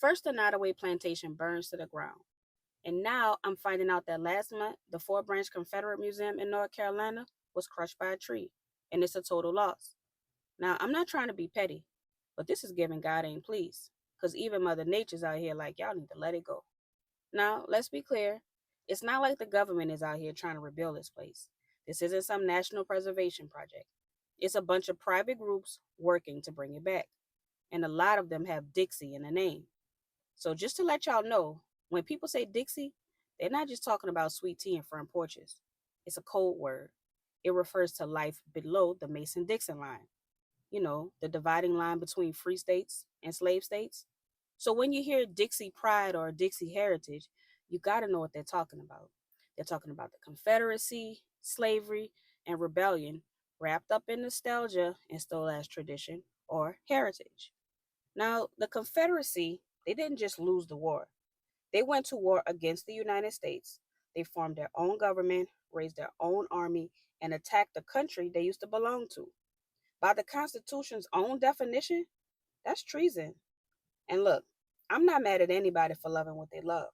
First, the Nottoway plantation burns to the ground. And now I'm finding out that last month, the Fort Bend Confederate Museum in North Carolina was crushed by a tree, and it's a total loss. Now, I'm not trying to be petty, but this is giving God ain't pleased, because even Mother Nature's out here like, y'all need to let it go. Now, let's be clear. It's not like the government is out here trying to rebuild this place. This isn't some national preservation project. It's a bunch of private groups working to bring it back. And a lot of them have Dixie in the name. So just to let y'all know, when people say Dixie, they're not just talking about sweet tea and front porches. It's a code word. It refers to life below the Mason Dixon line. You know, the dividing line between free states and slave states. So when you hear Dixie pride or Dixie heritage, you got to know what they're talking about. They're talking about the Confederacy, slavery, and rebellion wrapped up in nostalgia and still as tradition or heritage. Now, the Confederacy, they didn't just lose the war. They went to war against the United States. They formed their own government, raised their own army, and attacked the country they used to belong to. By the Constitution's own definition, that's treason. And look, I'm not mad at anybody for loving what they love,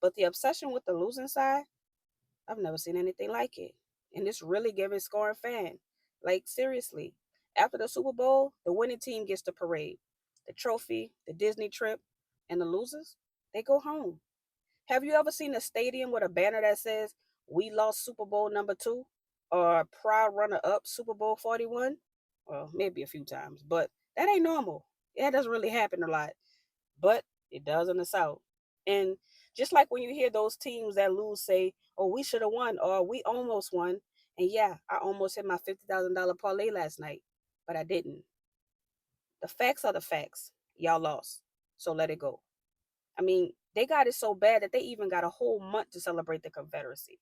but the obsession with the losing side, I've never seen anything like it. And it's really giving scoring fan. Like, seriously, after the Super Bowl, the winning team gets the parade, the trophy, the Disney trip, and the losers, they go home. Have you ever seen a stadium with a banner that says, "We lost Super Bowl number two" or "Proud runner up Super Bowl 41"? Well, maybe a few times, but that ain't normal. That doesn't really happen a lot, but it does in the South. And just like when you hear those teams that lose say, "Oh, we should have won," or "We almost won." And yeah, I almost hit my $50,000 parlay last night, but I didn't. The facts are the facts. Y'all lost. So let it go. I mean, they got it so bad that they even got a whole month to celebrate the Confederacy.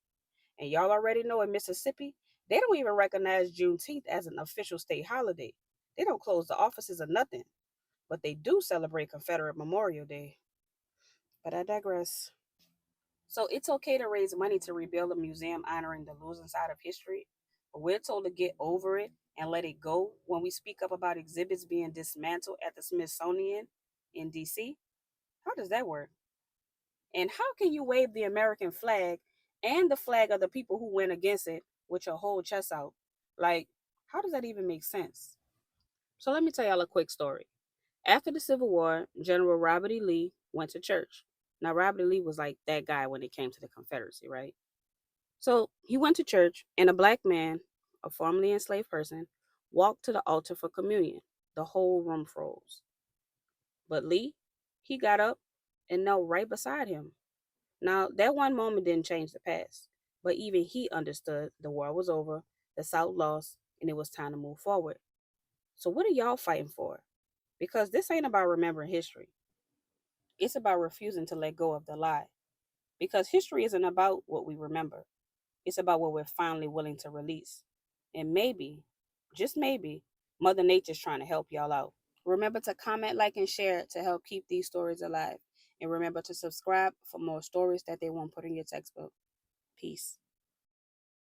And y'all already know in Mississippi, they don't even recognize Juneteenth as an official state holiday. They don't close the offices or nothing, but they do celebrate Confederate Memorial Day. But I digress. So it's okay to raise money to rebuild a museum honoring the losing side of history, but we're told to get over it and let it go when we speak up about exhibits being dismantled at the Smithsonian in DC. How does that work? And how can you wave the American flag and the flag of the people who went against it with your whole chest out? Like, how does that even make sense? So let me tell y'all a quick story. After the Civil War, General Robert E. Lee went to church. Now, Robert E. Lee was like that guy when it came to the Confederacy, right? So he went to church, and a black man, a formerly enslaved person, walked to the altar for communion. The whole room froze. But Lee, he got up and knelt right beside him. Now, that one moment didn't change the past, but even he understood the war was over, the South lost, and it was time to move forward. So, what are y'all fighting for? Because this ain't about remembering history, it's about refusing to let go of the lie. Because history isn't about what we remember, it's about what we're finally willing to release. And maybe, just maybe, Mother Nature's trying to help y'all out. Remember to comment, like, and share to help keep these stories alive. And remember to subscribe for more stories that they won't put in your textbook. Peace.